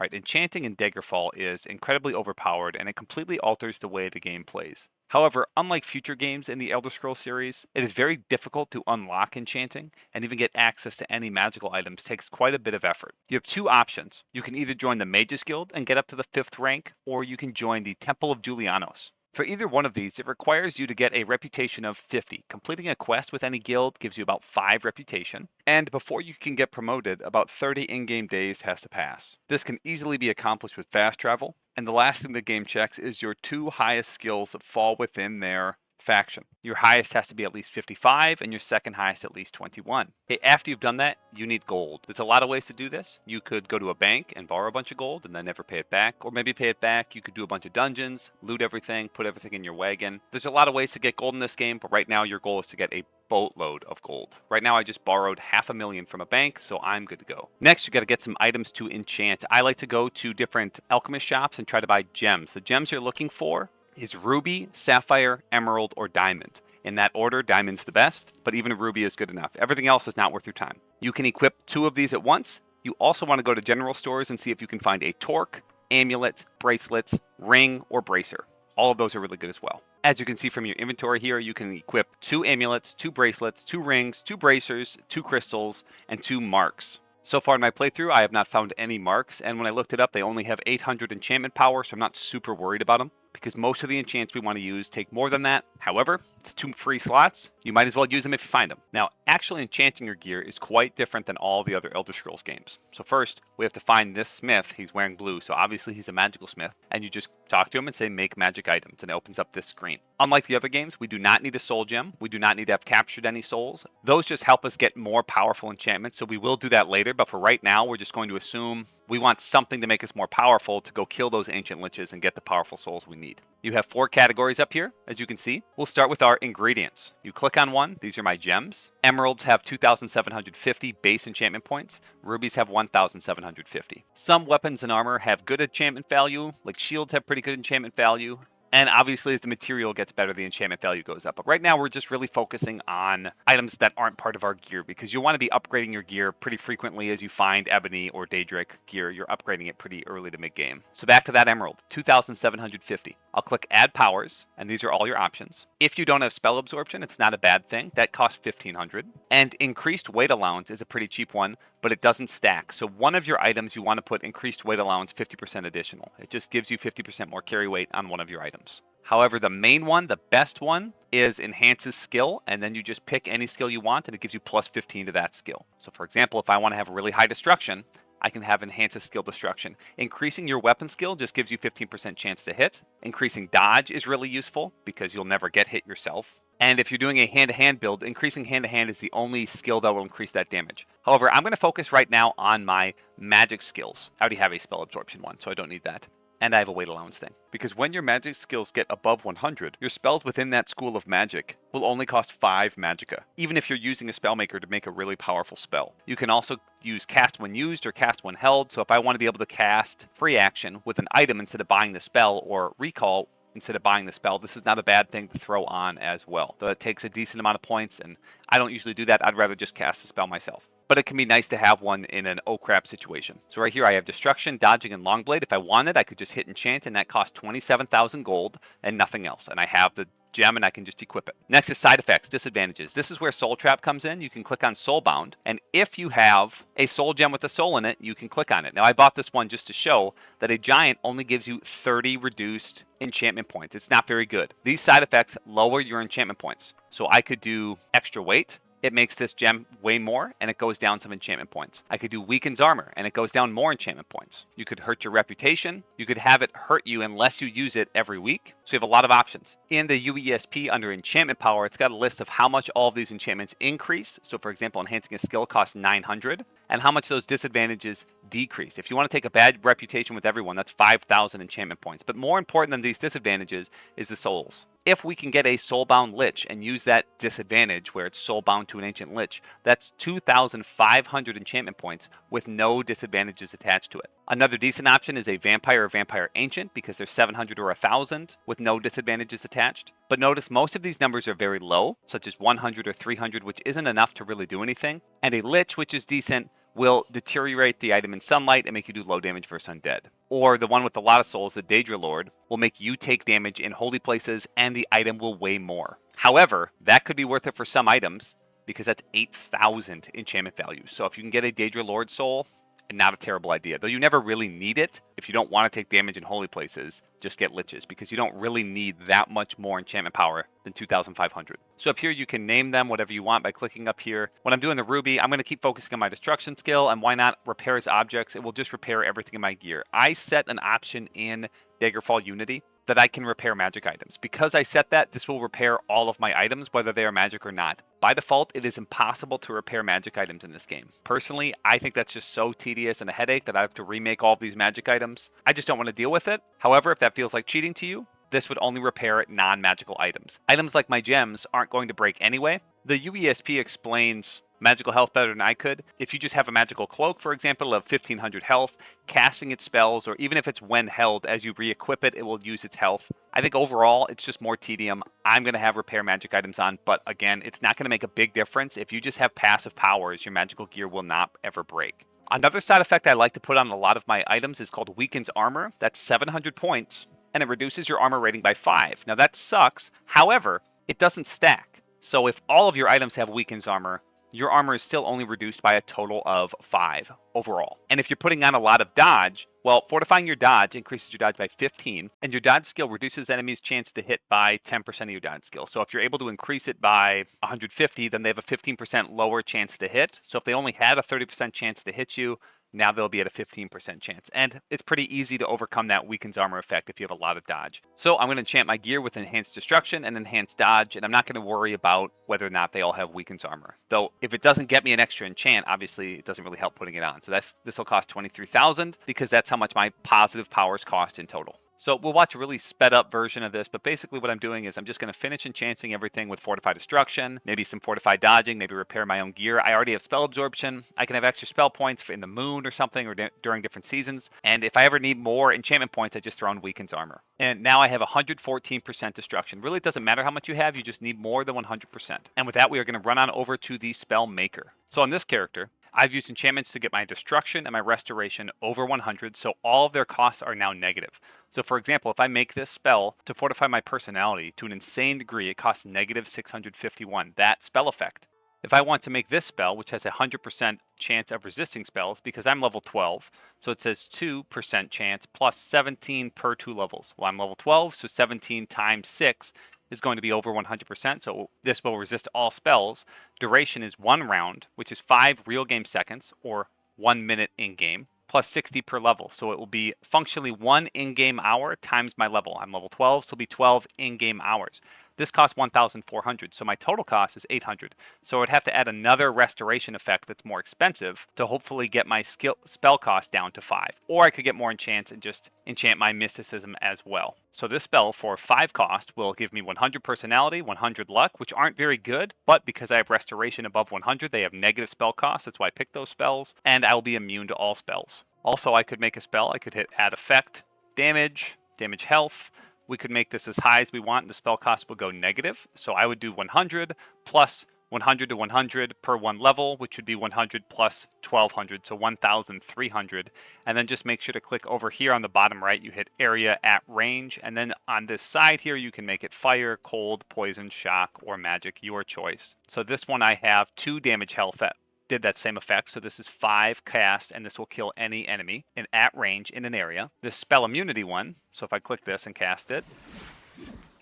Right, Enchanting in Daggerfall is incredibly overpowered and it completely alters the way the game plays. However, unlike future games in the Elder Scrolls series, it is very difficult to unlock Enchanting, and even get access to any magical items takes quite a bit of effort. You have two options. You can either join the Mages Guild and get up to the 5th rank, or you can join the Temple of Julianos. For either one of these, it requires you to get a reputation of 50. Completing a quest with any guild gives you about 5 reputation, and before you can get promoted, about 30 in-game days has to pass. This can easily be accomplished with fast travel, and the last thing the game checks is your 2 highest skills that fall within their faction. Your highest has to be at least 55 and your second highest at least 21. Okay, after you've done that, you need gold. There's a lot of ways to do this. You could go to a bank and borrow a bunch of gold and then never pay it back, or maybe pay it back. You could do a bunch of dungeons, loot everything, put everything in your wagon. There's a lot of ways to get gold in this game, but right now your goal is to get a boatload of gold. Right now I just borrowed $500,000 from a bank, so I'm good to go. Next, you got to get some items to enchant. I like to go to different alchemist shops and try to buy gems. The gems you're looking for is ruby, sapphire, emerald, or diamond. In that order, diamond's the best, but even a ruby is good enough. Everything else is not worth your time. You can equip 2 of these at once. You also want to go to general stores and see if you can find a torque, amulet, bracelets, ring, or bracer. All of those are really good as well. As you can see from your inventory here, you can equip 2 amulets, 2 bracelets, 2 rings, 2 bracers, 2 crystals, and 2 marks. So far in my playthrough, I have not found any marks, and when I looked it up, they only have 800 enchantment power, so I'm not super worried about them, because most of the enchants we want to use take more than that. However, it's 2 free slots. You might as well use them if you find them. Now, actually enchanting your gear is quite different than all the other Elder Scrolls games. So first, we have to find this smith. He's wearing blue, so obviously he's a magical smith, and you just talk to him and say make magic items, and it opens up this screen. Unlike the other games, we do not need a soul gem. We do not need to have captured any souls. Those just help us get more powerful enchantments, so we will do that later, but for right now, we're just going to assume we want something to make us more powerful to go kill those ancient liches and get the powerful souls we need. You have 4 categories up here, as you can see. We'll start with our ingredients. You click on one. These are my gems. Emeralds have 2,750 base enchantment points. Rubies have 1,750. Some weapons and armor have good enchantment value, like shields have pretty good enchantment value. And obviously, as the material gets better, the enchantment value goes up. But right now, we're just really focusing on items that aren't part of our gear, because you'll want to be upgrading your gear pretty frequently as you find Ebony or Daedric gear. You're upgrading it pretty early to mid-game. So back to that Emerald, 2,750. I'll click Add Powers, and these are all your options. If you don't have Spell Absorption, it's not a bad thing. That costs 1,500. And Increased Weight Allowance is a pretty cheap one, but it doesn't stack. So one of your items, you want to put Increased Weight Allowance 50% additional. It just gives you 50% more carry weight on one of your items. However, the main one, the best one, is Enhances Skill, and then you just pick any skill you want, and it gives you plus 15 to that skill. So for example, if I want to have really high destruction, I can have Enhances Skill Destruction. Increasing your weapon skill just gives you 15% chance to hit. Increasing dodge is really useful, because you'll never get hit yourself. And if you're doing a hand-to-hand build, increasing hand-to-hand is the only skill that will increase that damage. However, I'm going to focus right now on my magic skills. I already have a Spell Absorption one, so I don't need that. And I have a weight allowance thing. Because when your magic skills get above 100, your spells within that school of magic will only cost 5 magicka, even if you're using a spellmaker to make a really powerful spell. You can also use cast when used or cast when held, so if I want to be able to cast free action with an item instead of buying the spell, or recall instead of buying the spell, this is not a bad thing to throw on as well. Though it takes a decent amount of points, and I don't usually do that. I'd rather just cast the spell myself. But it can be nice to have one in an oh crap situation. So right here I have Destruction, Dodging, and Longblade. If I wanted, I could just hit Enchant, and that costs 27,000 gold and nothing else. And I have the gem and I can just equip it. Next is side effects, disadvantages. This is where Soul Trap comes in. You can click on Soulbound, and if you have a soul gem with a soul in it, you can click on it. Now I bought this one just to show that a giant only gives you 30 reduced enchantment points. It's not very good. These side effects lower your enchantment points. So I could do extra weight. It makes this gem way more, and it goes down some enchantment points. I could do weakens armor, and it goes down more enchantment points. You could hurt your reputation. You could have it hurt you unless you use it every week. So you have a lot of options. In the UESP under enchantment power, it's got a list of how much all of these enchantments increase. So for example, enhancing a skill costs 900, and how much those disadvantages decrease. If you want to take a bad reputation with everyone, that's 5,000 enchantment points. But more important than these disadvantages is the souls. If we can get a soulbound lich and use that disadvantage where it's soulbound to an ancient lich, that's 2,500 enchantment points with no disadvantages attached to it. Another decent option is a vampire or vampire ancient, because they're 700 or 1,000 with no disadvantages attached. But notice most of these numbers are very low, such as 100 or 300, which isn't enough to really do anything, and a lich, which is decent, will deteriorate the item in sunlight and make you do low damage versus undead. Or the one with a lot of souls, the Daedra Lord, will make you take damage in holy places and the item will weigh more. However, that could be worth it for some items because that's 8,000 enchantment value. So if you can get a Daedra Lord soul, not a terrible idea. Though you never really need it. If you don't want to take damage in holy places, just get liches because you don't really need that much more enchantment power than 2,500. So up here you can name them whatever you want by clicking up here. When I'm doing the ruby, I'm going to keep focusing on my destruction skill, and why not repairs objects? It will just repair everything in my gear. I set an option in Daggerfall Unity that I can repair magic items. Because I set that, this will repair all of my items, whether they are magic or not. By default, it is impossible to repair magic items in this game. Personally, I think that's just so tedious and a headache that I have to remake all of these magic items. I just don't want to deal with it. However, if that feels like cheating to you, this would only repair non-magical items. Items like my gems aren't going to break anyway. The UESP explains magical health better than I could. If you just have a magical cloak, for example, of 1500 health, casting its spells, or even if it's when held, as you re-equip it, it will use its health. I think overall, it's just more tedium. I'm going to have repair magic items on, but again, it's not going to make a big difference. If you just have passive powers, your magical gear will not ever break. Another side effect I like to put on a lot of my items is called Weakens Armor. That's 700 points, and it reduces your armor rating by 5. Now that sucks. However, it doesn't stack. So if all of your items have Weakens Armor, your armor is still only reduced by a total of 5 overall. And if you're putting on a lot of dodge, well, fortifying your dodge increases your dodge by 15, and your dodge skill reduces enemies' chance to hit by 10% of your dodge skill. So if you're able to increase it by 150, then they have a 15% lower chance to hit. So if they only had a 30% chance to hit you, now they'll be at a 15% chance. And it's pretty easy to overcome that Weakens Armor effect if you have a lot of dodge. So I'm going to enchant my gear with Enhanced Destruction and Enhanced Dodge, and I'm not going to worry about whether or not they all have Weakens Armor. Though if it doesn't get me an extra enchant, obviously it doesn't really help putting it on. So this will cost 23,000 because that's how much my positive powers cost in total. So we'll watch a really sped up version of this, but basically what I'm doing is I'm just going to finish enchanting everything with Fortified Destruction, maybe some Fortified Dodging, maybe repair my own gear. I already have Spell Absorption. I can have extra spell points in the moon or something, or during different seasons. And if I ever need more enchantment points, I just throw in Weakens Armor. And now I have 114% Destruction. Really, it doesn't matter how much you have, you just need more than 100%. And with that, we are going to run on over to the Spell Maker. So on this character, I've used enchantments to get my destruction and my restoration over 100, so all of their costs are now negative. So for example, if I make this spell to fortify my personality to an insane degree, it costs negative 651, that spell effect. If I want to make this spell, which has a 100% chance of resisting spells, because I'm level 12, so it says 2% chance plus 17 per 2 levels. Well, I'm level 12, so 17 times 6 is going to be over 100%, so this will resist all spells. Duration is 1 round, which is 5 real game seconds, or 1 minute in-game, plus 60 per level. So it will be functionally 1 in-game hour times my level. I'm level 12, so it'll be 12 in-game hours. This costs 1,400, so my total cost is 800. So I would have to add another restoration effect that's more expensive to hopefully get my spell cost down to 5. Or I could get more enchants and just enchant my mysticism as well. So this spell for 5 cost will give me 100 personality, 100 luck, which aren't very good, but because I have restoration above 100, they have negative spell cost. That's why I picked those spells, and I will be immune to all spells. Also, I could make a spell. I could hit add effect, damage health. We could make this as high as we want, and the spell cost will go negative. So I would do 100 plus 100 to 100 per 1 level, which would be 100 plus 1200, so 1300. And then just make sure to click over here on the bottom right, you hit area at range. And then on this side here, you can make it fire, cold, poison, shock, or magic, your choice. So this one I have 2 damage health that did that same effect. So this is 5 cast, and this will kill any enemy in at range in an area. This spell immunity one, so if I click this and cast it,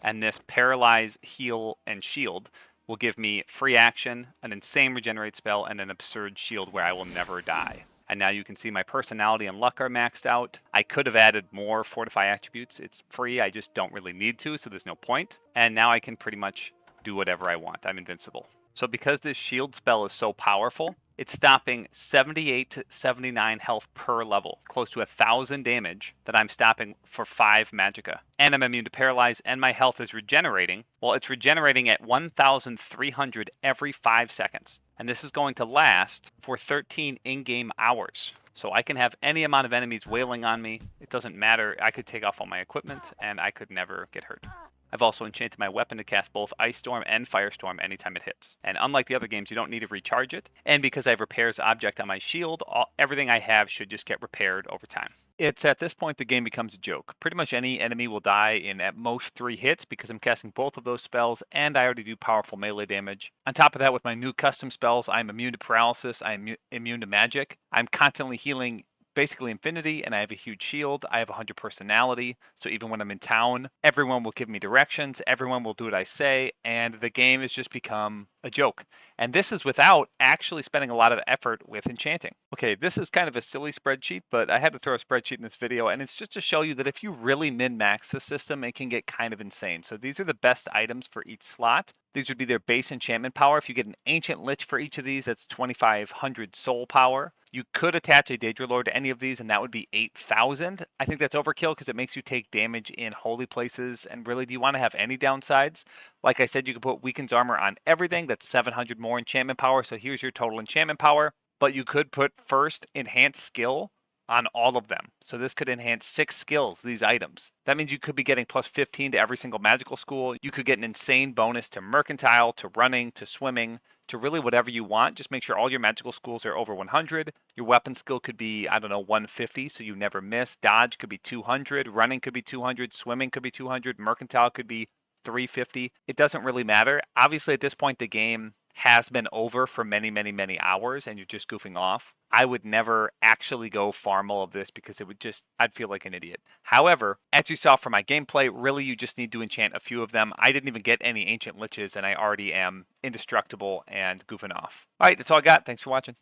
and this paralyze, heal, and shield will give me free action, an insane regenerate spell, and an absurd shield where I will never die. And now you can see my personality and luck are maxed out. I could have added more fortify attributes. It's free, I just don't really need to, so there's no point. And now I can pretty much do whatever I want. I'm invincible. So because this shield spell is so powerful, it's stopping 78 to 79 health per level, close to 1,000 damage that I'm stopping for 5 magicka. And I'm immune to paralyze, and my health is regenerating. Well, it's regenerating at 1,300 every 5 seconds. And this is going to last for 13 in-game hours. So I can have any amount of enemies wailing on me. It doesn't matter. I could take off all my equipment, and I could never get hurt. I've also enchanted my weapon to cast both Ice Storm and Firestorm anytime it hits. And unlike the other games, you don't need to recharge it. And because I have Repairs Object on my shield, everything I have should just get repaired over time. It's at this point the game becomes a joke. Pretty much any enemy will die in at most 3 hits because I'm casting both of those spells and I already do powerful melee damage. On top of that, with my new custom spells, I'm immune to paralysis, I'm immune to magic. I'm constantly healing basically infinity, and I have a huge shield. I have 100 personality, so even when I'm in town, everyone will give me directions, everyone will do what I say, and the game has just become a joke. And this is without actually spending a lot of effort with enchanting. Okay, this is kind of a silly spreadsheet, but I had to throw a spreadsheet in this video, and it's just to show you that if you really min-max the system, it can get kind of insane. So these are the best items for each slot. These would be their base enchantment power. If you get an Ancient Lich for each of these, that's 2,500 soul power. You could attach a Daedra Lord to any of these, and that would be 8,000. I think that's overkill because it makes you take damage in holy places. And really, do you want to have any downsides? Like I said, you can put Weaken's Armor on everything. That's 700 more enchantment power. So here's your total enchantment power. But you could put first Enhanced Skill on all of them. So this could enhance 6 skills, these items. That means you could be getting plus 15 to every single magical school. You could get an insane bonus to Mercantile, to running, to swimming, to really whatever you want. Just make sure all your magical schools are over 100. Your weapon skill could be, I don't know, 150, so you never miss. Dodge could be 200. Running could be 200. Swimming could be 200. Mercantile could be 350. It doesn't really matter. Obviously, at this point, the game has been over for many, many, many hours and you're just goofing off. I would never actually go farm all of this because it would just, I'd feel like an idiot. However, as you saw from my gameplay, really you just need to enchant a few of them. I didn't even get any Ancient Liches and I already am indestructible and goofing off. All right, that's all I got. Thanks for watching.